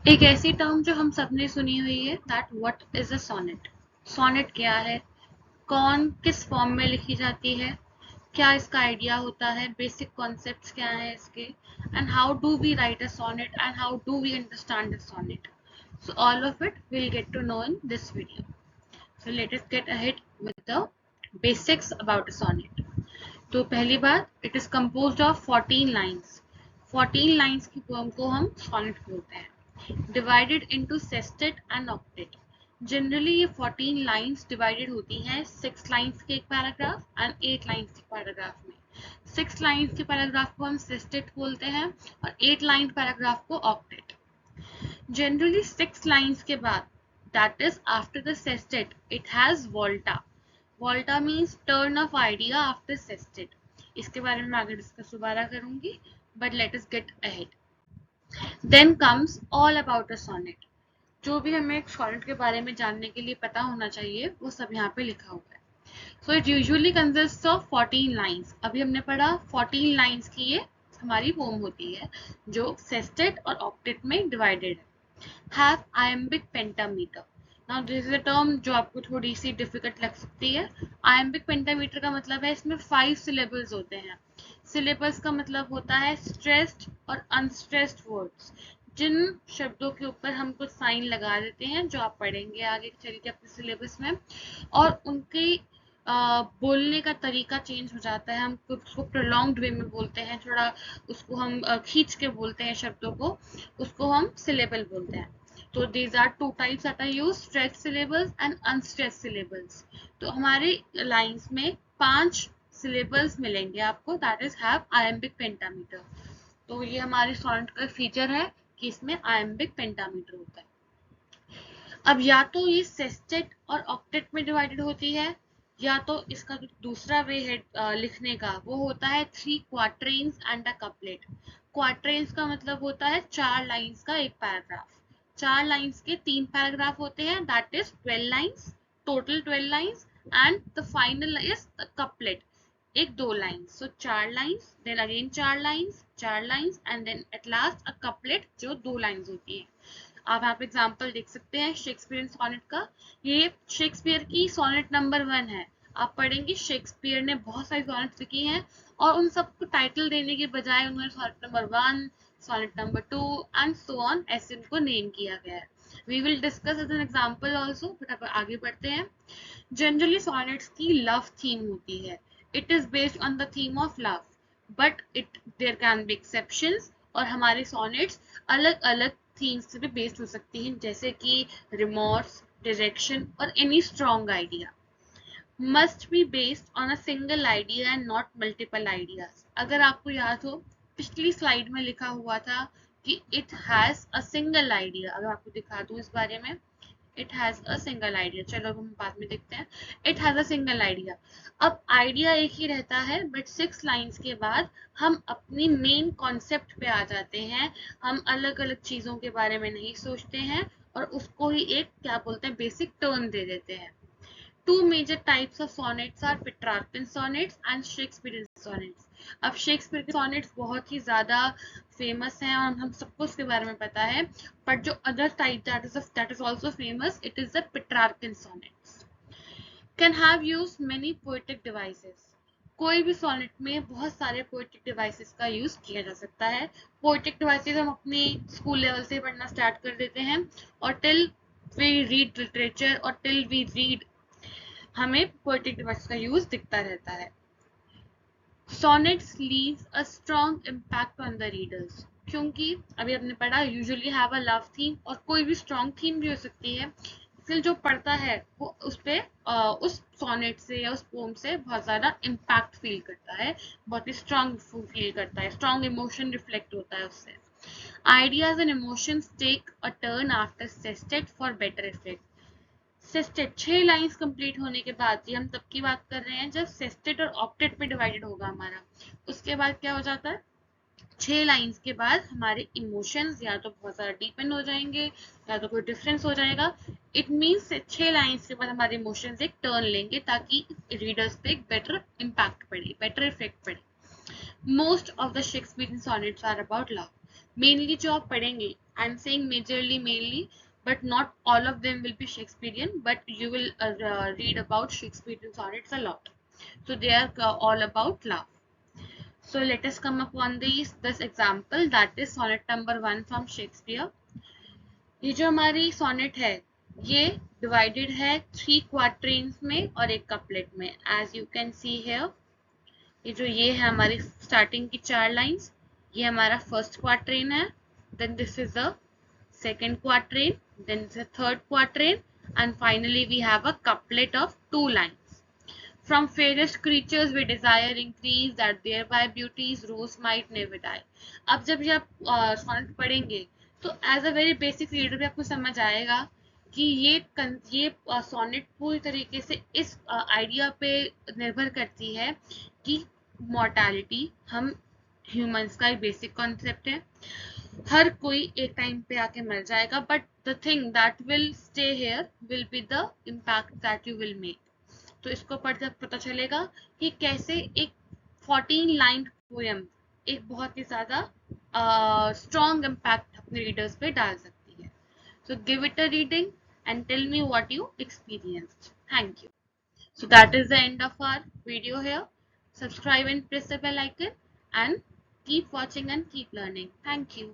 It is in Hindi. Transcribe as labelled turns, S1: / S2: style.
S1: एक ऐसी टर्म जो हम सबने सुनी हुई है, that what is a sonnet. Sonnet क्या है, कौन किस फॉर्म में लिखी जाती है, क्या इसका आइडिया होता है, बेसिक कॉन्सेप्ट्स क्या हैं इसके, and how do we write a sonnet and how do we understand a sonnet. So all of it we'll get to know in this video. So let us get ahead with the basics about a sonnet. तो पहली बात, it is composed of 14 lines. 14 lines की poem को हम sonnet बोलते हैं. Divided into sestet and octet. Generally ये 14 lines divided होती हैं 6 lines के एक paragraph and 8 lines के paragraph में. 6 lines के paragraph को हम sestet बोलते हैं और 8 line paragraph को octet. Generally 6 lines के बाद, that is after the sestet, it has volta. Volta means turn of idea after sestet. इसके बारे में आगे डिस्कस दोबारा करूंगी, but let us get ahead. Then comes all about a sonnet. जो भी हमें एक sonnet के बारे में जानने के लिए पता होना चाहिए वो सब यहाँ पे लिखा हुआ है. So it usually consists of 14 lines. अभी हमने पढ़ा 14 lines की ये हमारी poem होती है जो sestet और octet में divided है. Have iambic pentameter. Now this is a term जो आपको थोड़ी सी डिफिकल्ट लग सकती है. iambic pentameter का मतलब है इसमें 5 syllables होते हैं. syllables का मतलब होता है stressed और unstressed words. जिन शब्दों के ऊपर हम कुछ साइन लगा देते हैं जो आप पढ़ेंगे आगे चल के अपने सिलेबस में, और उनके बोलने का तरीका चेंज हो जाता है. हम उसको प्रोलॉन्ग्ड वे में बोलते हैं, थोड़ा उसको हम खींच के बोलते हैं शब्दों को, उसको हम सिलेबल बोलते हैं. तो these are two types that are used, stretched syllables and unstretched syllables. तो हमारे लाइंस में 5 syllables मिलेंगे आपको, that is have iambic pentameter. तो ये हमारे सोनेट का फीचर है कि इसमें iambic pentameter होता है. अब या तो ये सेस्टेट और ऑक्टेट में डिवाइडेड होती है, या तो इसका जो दूसरा वे है लिखने का वो होता है 3 क्वार्टरेन्स एंड अ कपलेट. क्वार्टरेन्स का मतलब होता है 4 लाइंस का एक पैराग्राफ. 4 लाइंस के 3 पैराग्राफ होते हैं, that is 12 lines, total 12 lines, and the final is the couplet, एक 2 lines. So 4 lines, then again 4 lines, 4 lines, and then at last a couplet जो 2 लाइंस होती है. आप यहाँ पे एग्जाम्पल देख सकते हैं शेक्सपियर सोनेट का. ये शेक्सपियर की सोनेट नंबर 1 है. आप पढ़ेंगे शेक्सपियर ने बहुत सारी सोनेट्स लिखी हैं और उन सबको टाइटल देने के बजाय उन्होंने sonnet number 1, sonnet number 2 and so on ऐसे उनको नेम किया गया है. We will discuss as an example also, but अब आगे बढ़ते हैं. जनरली सोनेट्स की लव थीम होती है. It is based on the theme of love, but it there can be exceptions, और हमारे सोनेट्स अलग अलग थीम्स से भी बेस्ड हो सकती हैं, जैसे कि रिमोर्स, डिरेक्शन और any strong idea. Must be based on a single idea and not multiple ideas. अगर आपको याद हो पिछली स्लाइड में लिखा हुआ था कि it has a single idea. अगर आपको दिखा दूं इस बारे में, it has a single idea. चलो हम बाद में देखते हैं. It has a single idea. अब आइडिया एक ही रहता है, बट 6 लाइंस के बाद हम अपनी मेन कॉन्सेप्ट पे आ जाते हैं. हम अलग अलग चीजों के बारे में नहीं सोचते हैं और उसको ही एक क्या बोलते हैं बेसिक टर्न दे देते हैं. Two major types of sonnets are Petrarchan sonnets and Shakespearean sonnets. अब शेक्सपियर के sonnets बहुत ही ज्यादा फेमस हैं और हम सबको उसके बारे में पता है, बट जो other type that is also famous, it is the Petrarchan sonnets. Can have used many poetic devices. कोई भी सोनेट में बहुत सारे पोएटिक डिवाइसेस का यूज किया जा सकता है. पोएटिक डिवाइसेस हम अपने स्कूल लेवल से पढ़ना स्टार्ट कर देते हैं और टिल वी रीड लिटरेचर और टिल वी रीड हमें पोएटिक डिवाइस का यूज दिखता रहता है. Sonnets leave a strong impact on the readers. क्योंकि अभी हमने पढ़ा usually have a love theme, और कोई भी स्ट्रॉन्ग थीम भी हो सकती है. इसलिए जो पढ़ता है वो उस पे उस सोनेट से या उस पोम से बहुत ज्यादा इम्पैक्ट फील करता है, बहुत ही स्ट्रॉन्ग फील करता है, स्ट्रॉन्ग इमोशन रिफ्लेक्ट होता है उससे. Ideas and emotions take a turn after sestet for better effect. Sestet 6 lines complete होने के बाद, ये हम तब की बात कर रहे हैं जब सेस्टेट और ऑक्टेट में डिवाइडेड होगा हमारा. उसके बाद क्या हो जाता है, 6 लाइंस के बाद हमारे इमोशंस या तो बहुत ज्यादा डीपन हो जाएंगे या तो कोई डिफरेंस हो जाएगा. इट मीन्स 6 लाइंस के बाद हमारे इमोशंस एक टर्न लेंगे ताकि रीडर्स पे एक बेटर इम्पैक्ट पड़े, बेटर इफेक्ट पड़े. Most of the Shakespearean sonnets are about love. Mainly जो आप पढ़ेंगे, I'm saying majorly mainly, but not all of them will be Shakespearean, but you will read about Shakespearean sonnets a lot. So they are all about love. So let us come upon this example, that is sonnet number 1 from Shakespeare. ये जो हमारी सोनेट है ये डिवाइडेड है 3 क्वार्टरेन्स में और एक कपलेट में, as you can see here. ये है हमारी स्टार्टिंग की 4 लाइंस, ये हमारा फर्स्ट क्वार्टरेन है, then this is the second quatrain, then the third quatrain, and finally we have a couplet of 2 lines. From fairest creatures we desire increase, that thereby beauty's rose might never die. अब जब ये आप सोनेट पढ़ेंगे तो as a very basic reader भी आपको समझ आएगा कि ये सोनेट पूरी तरीके से इस आइडिया पे निर्भर करती है कि मॉर्टैलिटी हम ह्यूमंस का एक बेसिक कॉन्सेप्ट है, हर कोई एक टाइम पे आके मर जाएगा, but the thing that will stay here will be the impact that you will make. तो इसको पढ़कर पता चलेगा कि कैसे एक 14 लाइन पोएम एक बहुत ही ज्यादा स्ट्रॉन्ग इम्पैक्ट अपने रीडर्स पे डाल सकती है। So give it a reading and tell me what you experienced. Thank you. So that is the end of our video here. Subscribe and press the bell icon and keep watching and keep learning. Thank you.